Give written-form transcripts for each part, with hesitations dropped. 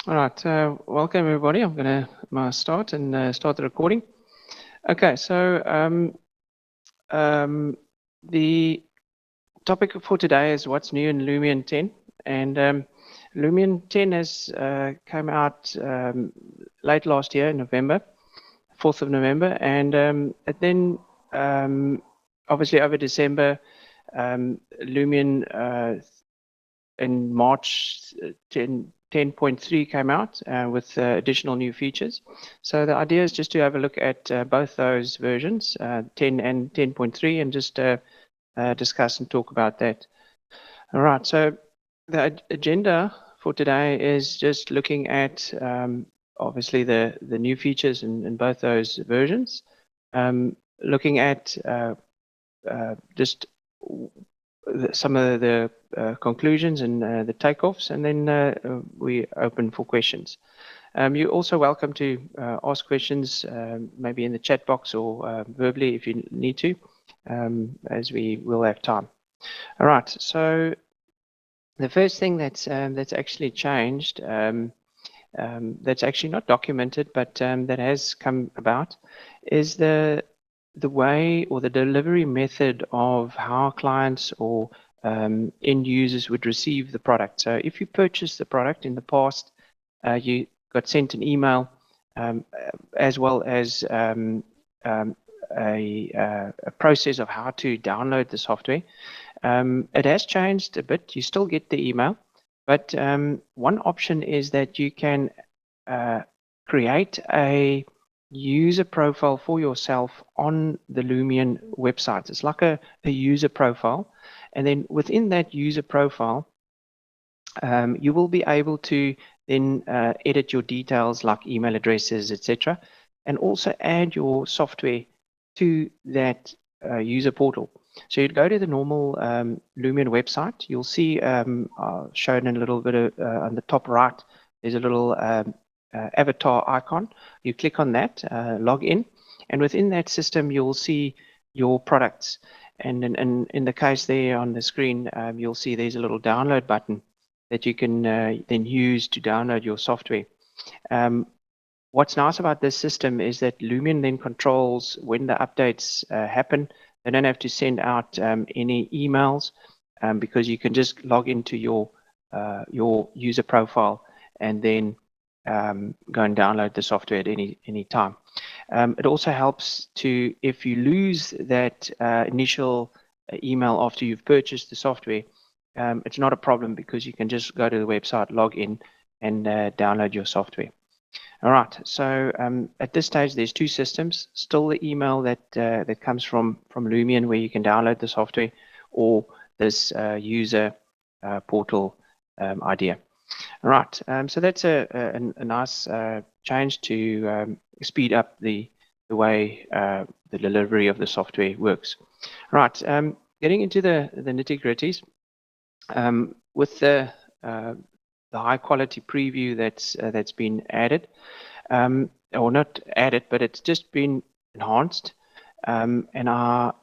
All right, welcome everybody. I'm going to start the recording. Okay, so the topic for today is what's new in Lumion 10, and Lumion 10 has come out late last year in November, 4th of November, and then obviously over December, Lumion in March 10.3 came out with additional new features. So the idea is just to have a look at both those versions, 10 and 10.3, and just discuss and talk about that. All right, so the agenda for today is just looking at obviously the new features in both those versions, looking at just some of the conclusions and the takeoffs, and then we open for questions. You're also welcome to ask questions, maybe in the chat box or verbally if you need to, as we will have time. All right, so the first thing that's actually changed, that's actually not documented, but that has come about, is the way or the delivery method of how clients or end users would receive the product. So if you purchased the product in the past, you got sent an email as well as a process of how to download the software. It has changed a bit. You still get the email, but one option is that you can create a user profile for yourself on the Lumion website. It's like a user profile, and then within that user profile, you will be able to then edit your details like email addresses, etc., and also add your software to that user portal. So you'd go to the normal Lumion website. You'll see shown in a little bit of, on the top right, there's a little avatar icon. You click on that, log in, and within that system, you'll see your products. And in the case there on the screen, you'll see there's a little download button that you can then use to download your software. What's nice about this system is that Lumion then controls when the updates happen. They don't have to send out any emails because you can just log into your user profile and then go and download the software at any time. It also helps to, if you lose that initial email after you've purchased the software, it's not a problem because you can just go to the website, log in, and download your software. All right, so at this stage, there's two systems. Still the email that comes from Lumion where you can download the software, or this user portal idea. All right, so that's a nice change to speed up the way the delivery of the software works. All right, getting into the nitty-gritties, with the high quality preview that's been added, or not added, but it's just been enhanced. And I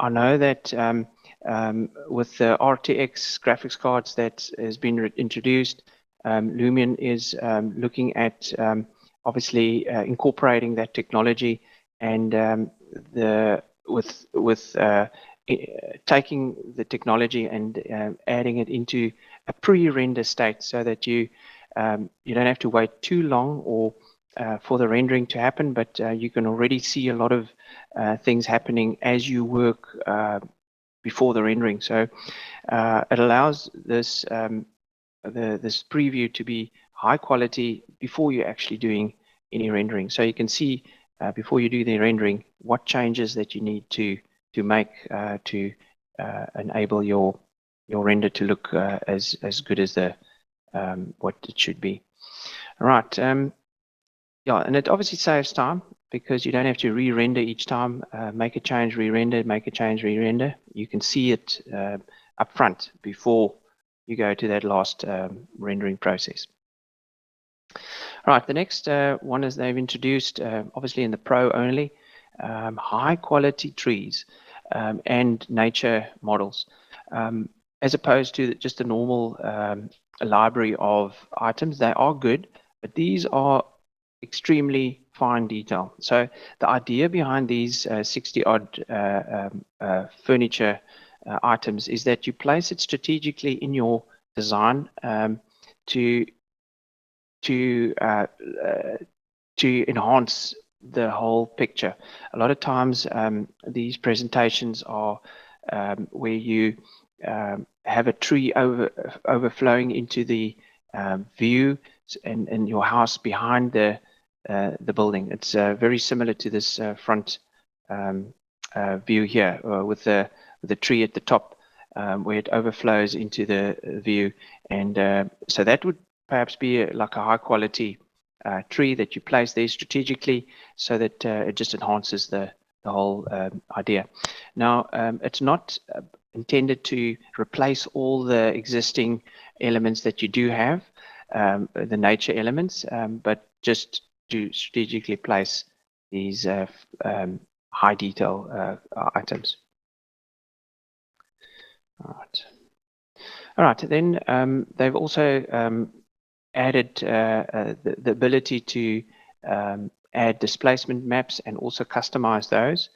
know that with the RTX graphics cards that has been introduced, Lumion is looking at obviously incorporating that technology and taking the technology and adding it into a pre-render state so that you don't have to wait too long or for the rendering to happen, but you can already see a lot of things happening as you work before the rendering. So it allows this this preview to be high quality before you're actually doing any rendering. So you can see before you do the rendering what changes that you need to make to enable your render to look as good as the what it should be. All right. Yeah, and it obviously saves time because you don't have to re-render each time. Make a change, re-render, make a change, re-render. You can see it up front before you go to that last rendering process. All right, the next one is they've introduced, obviously in the Pro only, high quality trees and nature models, as opposed to just the normal a library of items. They are good, but these are extremely fine detail. So the idea behind these 60 odd furniture items is that you place it strategically in your design to to uh, uh, to enhance the whole picture. A lot of times these presentations are where you have a tree overflowing into the view and your house behind the building. It's very similar to this front view here with the tree at the top where it overflows into the view. And so that would perhaps be like a high quality tree that you place there strategically so that it just enhances the whole idea. Now, it's not intended to replace all the existing elements that you do have, the nature elements, but just to strategically place these high detail items. All right. Then they've also added the ability to add displacement maps and also customize those.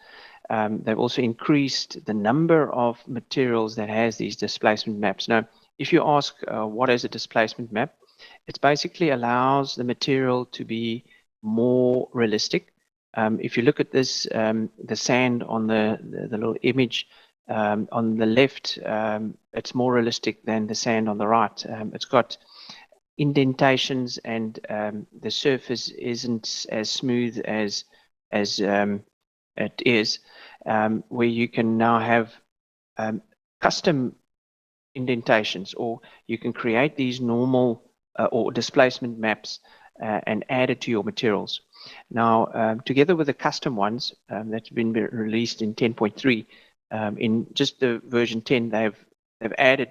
They've also increased the number of materials that has these displacement maps. Now, if you ask what is a displacement map, it basically allows the material to be more realistic. If you look at this, the sand on the little image on the left, it's more realistic than the sand on the right. It's got indentations and the surface isn't as smooth as it is, where you can now have custom indentations, or you can create these normal or displacement maps and add it to your materials. Now, together with the custom ones that's been released in 10.3, in just the version 10, they've added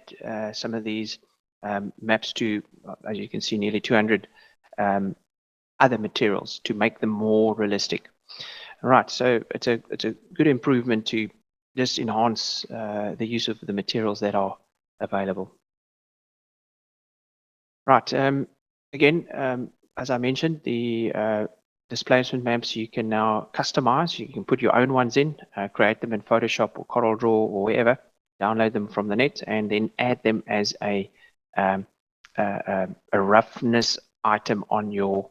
some of these maps to, as you can see, nearly 200 other materials to make them more realistic. Right, so it's a good improvement to just enhance the use of the materials that are available. Right, again, as I mentioned, the displacement maps you can now customize. You can put your own ones in, create them in Photoshop or CorelDRAW or wherever, download them from the net, and then add them as a roughness item on your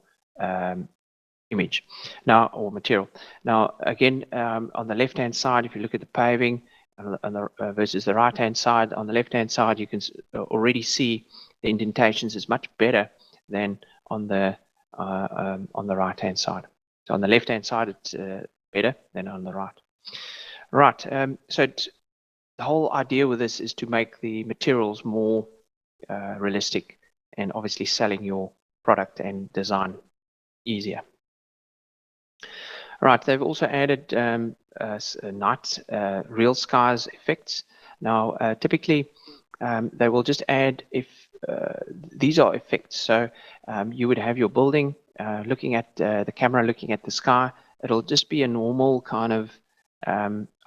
image now, or material. Now, again, on the left-hand side, if you look at the paving versus the right-hand side, on the left-hand side, you can already see the indentations is much better than on the right-hand side. So on the left-hand side, it's better than on the right. Right. So the whole idea with this is to make the materials more realistic and obviously selling your product and design easier. Right, they've also added night real skies effects. Now, typically, they will just add if these are effects. So you would have your building looking at the camera, looking at the sky. It'll just be a normal kind of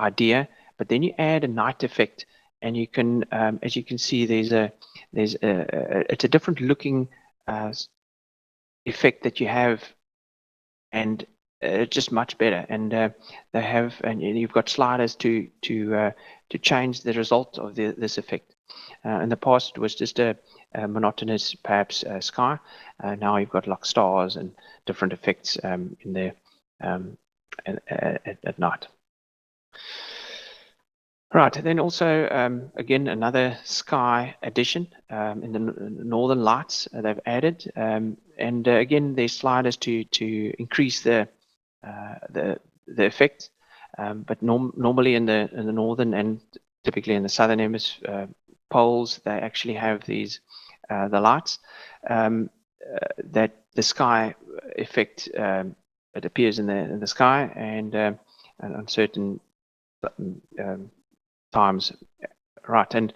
idea, but then you add a night effect, and you can, as you can see, it's a different looking effect that you have, and just much better. And they have, and you've got sliders to change the result of this effect. In the past, it was just a monotonous, perhaps, sky. Now you've got like stars and different effects in there at night. Right, then also, again, another sky addition in the northern lights they've added. And again, there's sliders to increase the effect. But normally in the northern and typically in the southern hemisphere poles, they actually have these the lights that the sky effect it appears in the sky, and on certain times, right? And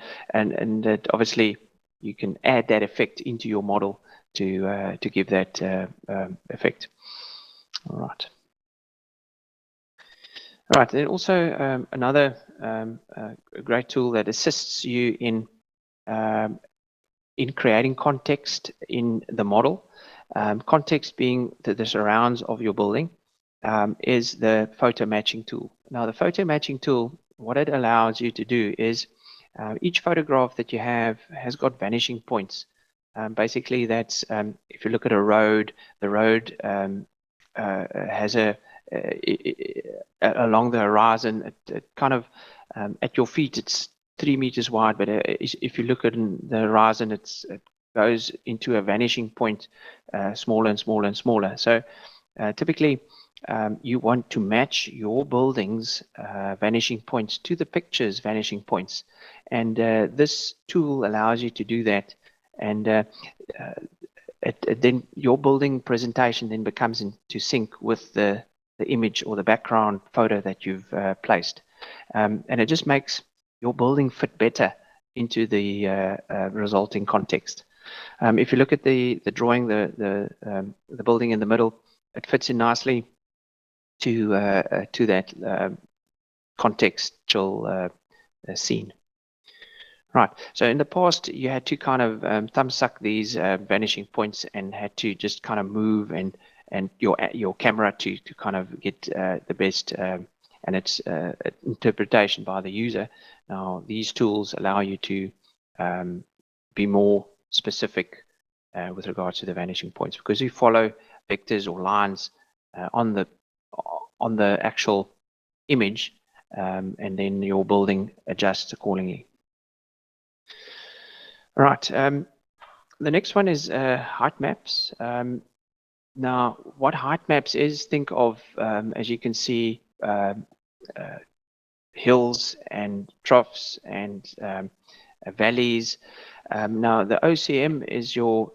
that obviously you can add that effect into your model to give that effect. All right. All right, then also another great tool that assists you in in creating context in the model. Context being the surrounds of your building, is the photo matching tool. Now, the photo matching tool, what it allows you to do is each photograph that you have has got vanishing points. Basically, that's if you look at a road, the road has along the horizon, it kind of at your feet, it's 3 meters wide, but if you look at the horizon, it goes into a vanishing point, smaller and smaller and smaller. So typically, you want to match your building's vanishing points to the picture's vanishing points. And this tool allows you to do that. And then your building presentation then becomes into sync with the image or the background photo that you've placed. And it just makes your building fit better into the resulting context. If you look at the drawing, the building in the middle, it fits in nicely to that contextual scene. Right. So in the past, you had to kind of thumb suck these vanishing points and had to just kind of move and your camera to kind of get the best and its interpretation by the user. Now, these tools allow you to be more specific with regards to the vanishing points, because you follow vectors or lines on the actual image, and then your building adjusts accordingly. All right. The next one is Heightmaps. Now, what Heightmaps is, think of, as you can see, hills and troughs and valleys. Now, the OCM is your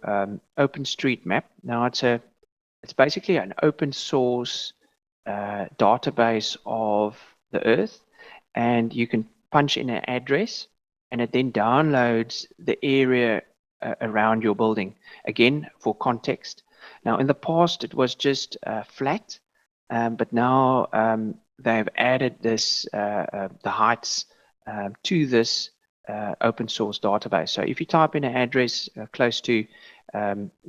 OpenStreetMap. Now, it's basically an open source database of the Earth, and you can punch in an address, and it then downloads the area around your building, again, for context. Now, in the past, it was just flat, but now they've added this, the heights to this open source database. So if you type in an address close to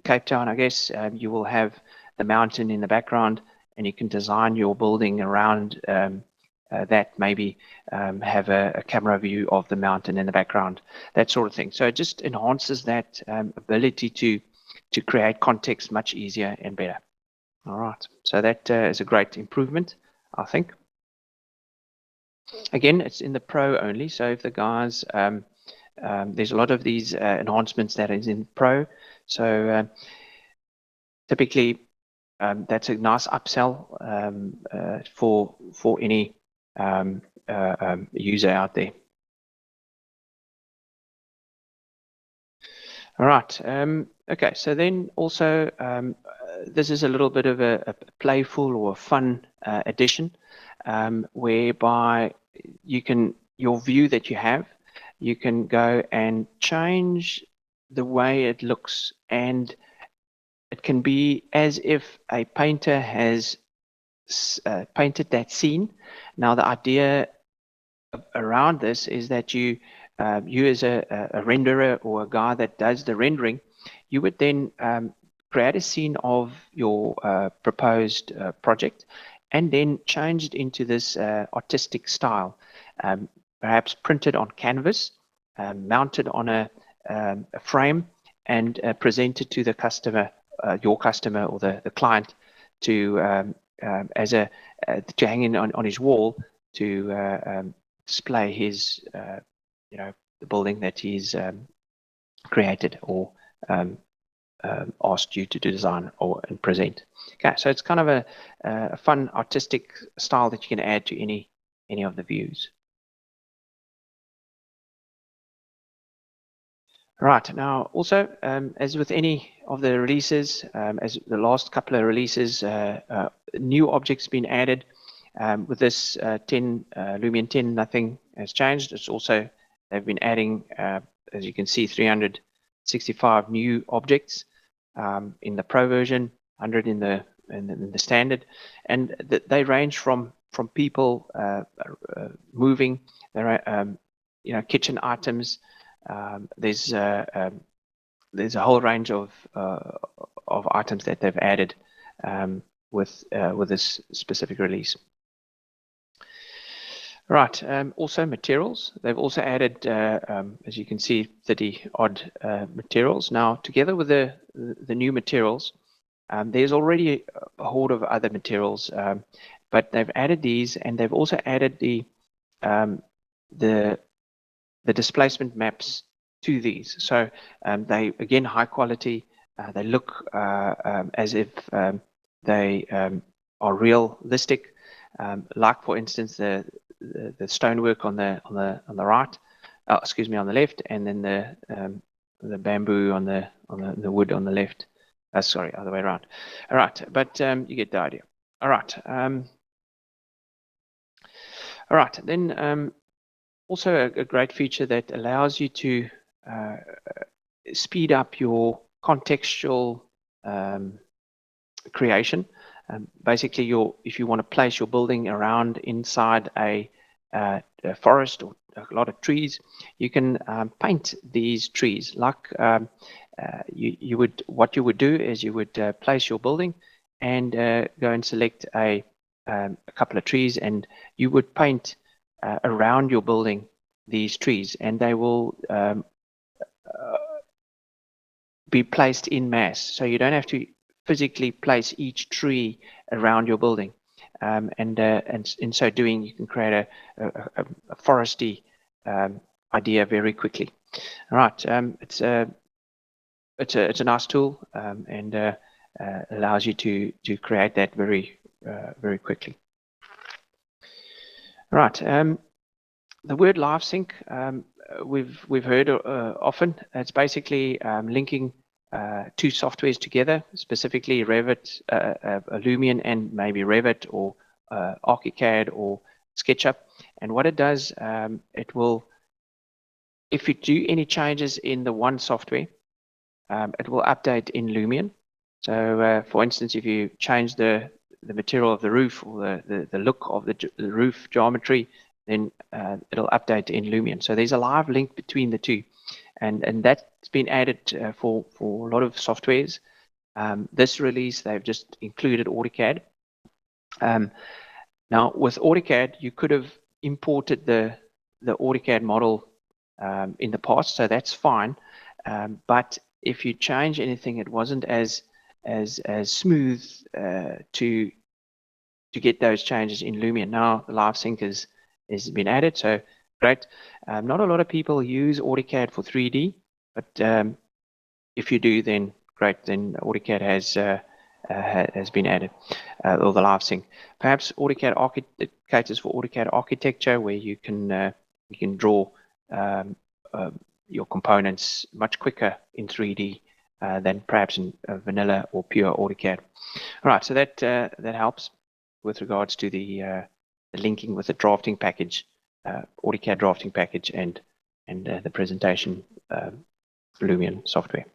Cape Town, I guess, you will have the mountain in the background, and you can design your building around that, maybe have a camera view of the mountain in the background, that sort of thing. So it just enhances that ability to create context much easier and better. All right, so that is a great improvement, I think. Again, it's in the Pro only, so if the guys, there's a lot of these enhancements that is in Pro, so typically that's a nice upsell for any user out there. All right. Okay. So then also, this is a little bit of a playful or a fun addition, whereby your view that you have, you can go and change the way it looks, and it can be as if a painter has painted that scene. Now, the idea around this is that you as a renderer or a guy that does the rendering, you would then create a scene of your proposed project, and then change it into this artistic style, perhaps printed on canvas, mounted on a frame, and presented to the customer, your customer or the client, to to hang in on his wall to display his the building that he's created or asked you to design and present. Okay, so it's kind of a fun artistic style that you can add to any of the views. Right, now also, as with any of the releases, as the last couple of releases, new objects been added. With this 10, Lumion 10, nothing has changed. It's also, they've been adding, as you can see, 365 new objects in the Pro version, 100 in the standard, and they range from people moving, there are kitchen items. There's there's a whole range of items that they've added with this specific release. Right. Also materials. They've also added, as you can see, 30 odd materials. Now, together with the new materials, there's already a horde of other materials, but they've added these, and they've also added the displacement maps to these. So they, again, high quality. They look as if they are realistic. Like, for instance, the stonework on the right, excuse me, on the left, and then the bamboo on the wood on the left. Sorry, other way around. All right, but you get the idea. All right. All right, then also a great feature that allows you to speed up your contextual creation. Basically, if you want to place your building around inside a forest or a lot of trees, you can paint these trees. Like what you would do is you would place your building and go and select a couple of trees, and you would paint around your building these trees, and they will be placed in mass. So you don't have to physically place each tree around your building, and in so doing, you can create a foresty idea very quickly. All right, it's a nice tool, and allows you to create that very quickly. All right, the word LiveSync we've heard often. It's basically linking two softwares together, specifically Revit, Lumion, and maybe Revit or AutoCAD or SketchUp. And what it does, it will, if you do any changes in the one software, it will update in Lumion. So, for instance, if you change the material of the roof or the look of the roof geometry, then it'll update in Lumion. So there's a live link between the two, and that's been added for a lot of softwares. This release, they've just included AutoCAD. Now, with AutoCAD, you could have imported the AutoCAD model in the past, so that's fine. But if you change anything, it wasn't as smooth to get those changes in Lumion. Now the LiveSync has been added, so great. Not a lot of people use AutoCAD for 3D, but if you do, then great. Then AutoCAD has been added, or the LiveSync. Perhaps AutoCAD caters for AutoCAD architecture, where you can draw your components much quicker in 3D than perhaps in vanilla or pure AutoCAD. All right, so that helps with regards to the linking with the drafting package, AutoCAD drafting package, and the presentation Lumion software.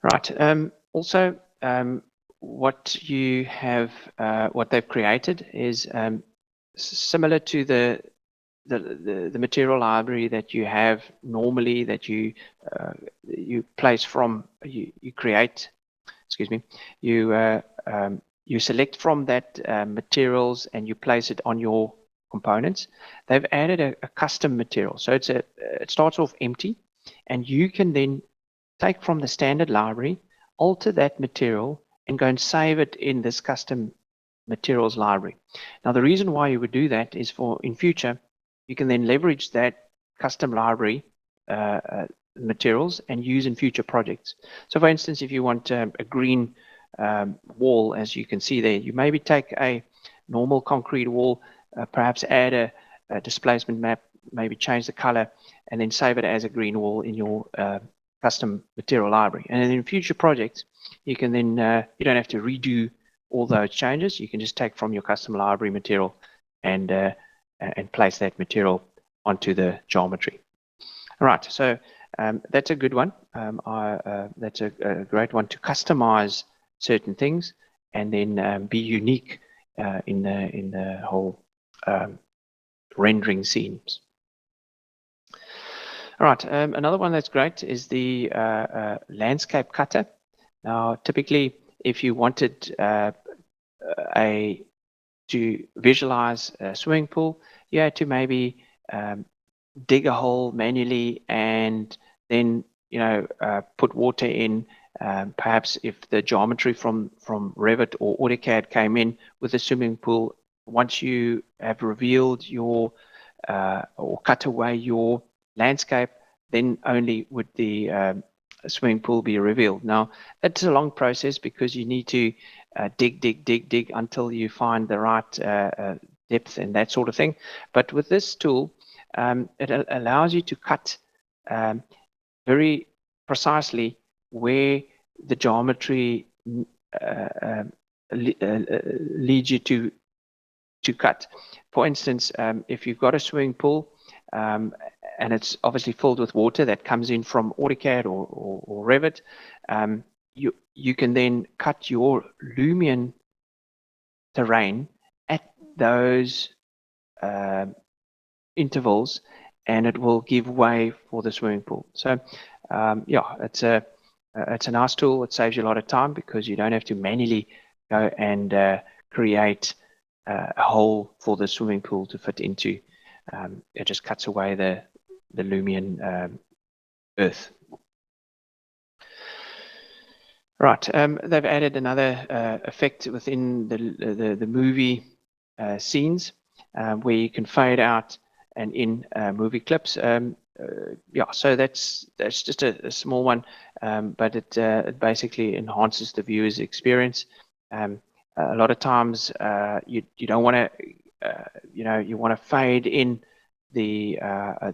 Right. Also, what you have, what they've created is similar to the material library that you have normally, that you place from, you create, excuse me, you select from that materials and you place it on your components. They've added a custom material, so it starts off empty, and you can then take from the standard library, alter that material, and go and save it in this custom materials library. Now, the reason why you would do that is for in future, you can then leverage that custom library materials and use in future projects. So, for instance, if you want a green wall, as you can see there, you maybe take a normal concrete wall, perhaps add a displacement map, maybe change the color, and then save it as a green wall in your custom material library. And then in future projects, you can then, you don't have to redo all those changes. You can just take from your custom library material and place that material onto the geometry. All right, so that's a good one. That's a great one to customize certain things and then be unique in the whole rendering scenes. All right, another one that's great is the landscape cutter. Now, typically, if you wanted to visualize a swimming pool, you had to maybe dig a hole manually and then put water in. Perhaps if the geometry from Revit or AutoCAD came in with the swimming pool, once you have revealed your or cut away your landscape, then only would the swimming pool be revealed. Now, that's a long process because you need to dig until you find the right depth and that sort of thing. But with this tool, it allows you to cut very precisely where the geometry leads you to cut. For instance, if you've got a swimming pool and it's obviously filled with water that comes in from AutoCAD or Revit, you can then cut your Lumion terrain at those intervals, and it will give way for the swimming pool. So yeah, it's a nice tool. It saves you a lot of time because you don't have to manually go and create a hole for the swimming pool to fit into. It just cuts away the Lumion earth. Right, they've added another effect within the movie scenes where you can fade out and in movie clips. Yeah, so that's just a small one, but it basically enhances the viewer's experience. A lot of times you don't want to, you want to fade in the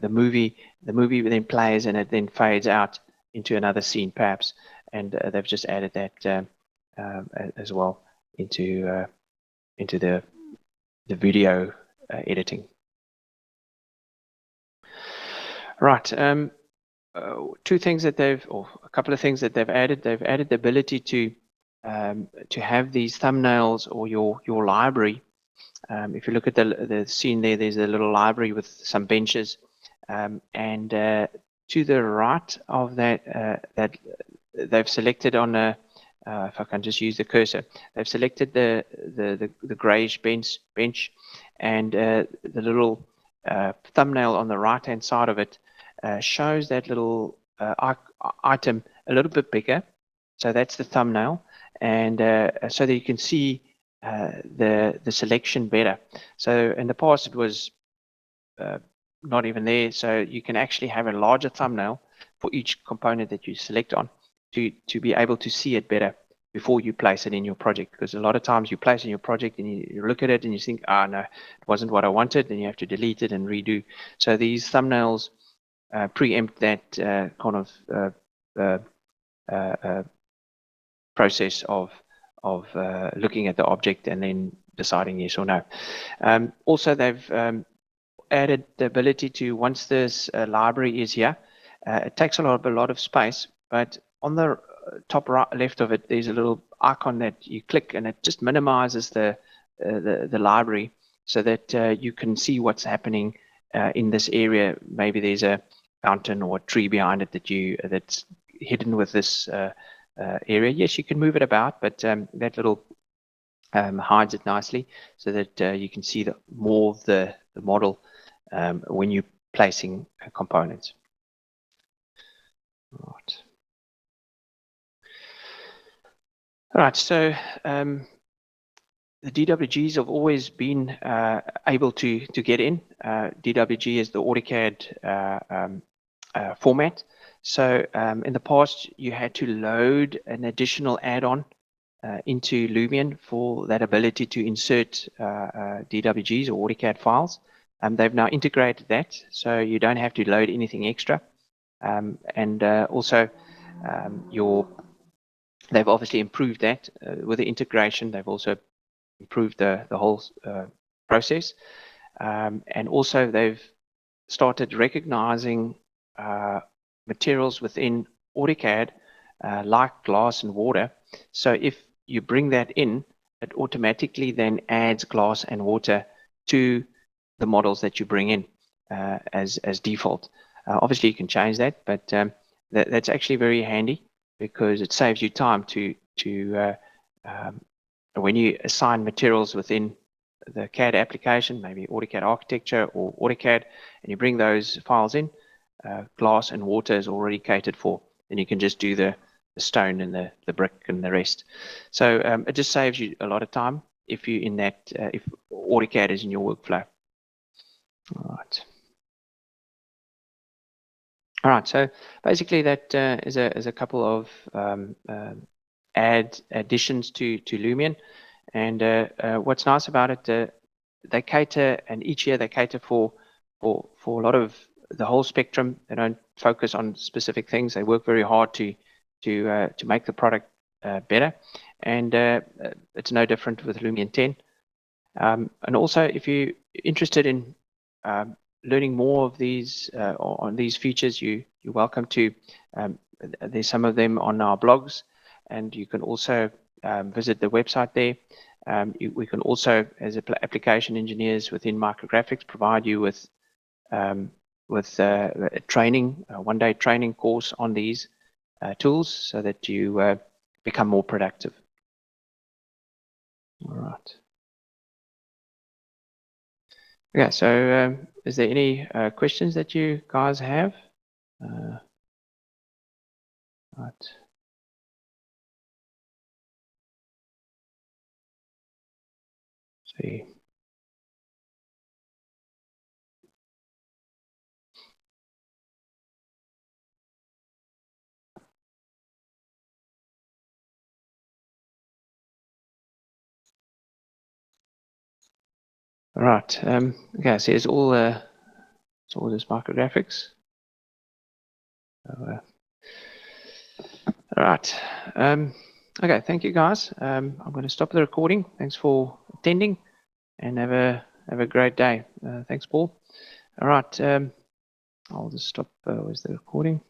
movie. The movie then plays and it then fades out into another scene, perhaps. And they've just added that as well into the video editing. Right. Two things that or a couple of things that they've added. They've added the ability to have these thumbnails or your library. If you look at the scene there, there's a little library with some benches, and to the right of that, that they've selected on a. If I can just use the cursor, they've selected the grayish bench, and the little thumbnail on the right hand side of it shows that little item a little bit bigger. So that's the thumbnail, and so that you can see the selection better. So in the past it was not even there. So you can actually have a larger thumbnail for each component that you select on to be able to see it better before you place it in your project. Because a lot of times you place in your project and you look at it and you think, no, it wasn't what I wanted, and you have to delete it and redo. So these thumbnails preempt that kind of process of looking at the object and then deciding yes or no. Also, they've added the ability to, once this library is here, it takes a lot of space, but on the top right left of it, there's a little icon that you click, and it just minimizes the library so that you can see what's happening in this area. Maybe there's a fountain or a tree behind it that's hidden with this area. Yes, you can move it about, but that little hides it nicely so that you can see more of the model when you're placing components. Right. All right, so the DWGs have always been able to get in. DWG is the AutoCAD format. So in the past, you had to load an additional add-on into Lumion for that ability to insert DWGs or AutoCAD files. They've now integrated that, so you don't have to load anything extra. And also, they've obviously improved that with the integration. They've also improved the whole process, and also they've started recognizing materials within AutoCAD like glass and water. So if you bring that in, it automatically then adds glass and water to the models that you bring in as default. Obviously, you can change that, but that's actually very handy because it saves you time to when you assign materials within the CAD application, maybe AutoCAD Architecture or AutoCAD, and you bring those files in, glass and water is already catered for. Then you can just do the stone and the brick and the rest. So it just saves you a lot of time if you in that if AutoCAD is in your workflow. All right. So basically, that is a couple of additions to Lumion. And what's nice about it, they cater, and each year they cater for a lot of the whole spectrum. They don't focus on specific things. They work very hard to make the product better. And it's no different with Lumion 10. And also, if you're interested in learning more of these on these features, you're welcome to. There's some of them on our blogs, and you can also visit the website there. We can also, as application engineers within Micrographics, provide you with a training, a one-day training course on these tools, so that you become more productive. All right. Yeah. So, is there any questions that you guys have? Right. See. All right. Okay. So it's all this Micrographics. So, all right. Okay. Thank you, guys. I'm going to stop the recording. Thanks for attending, and have a great day. Thanks, Paul. All right. I'll just stop. Where's the recording?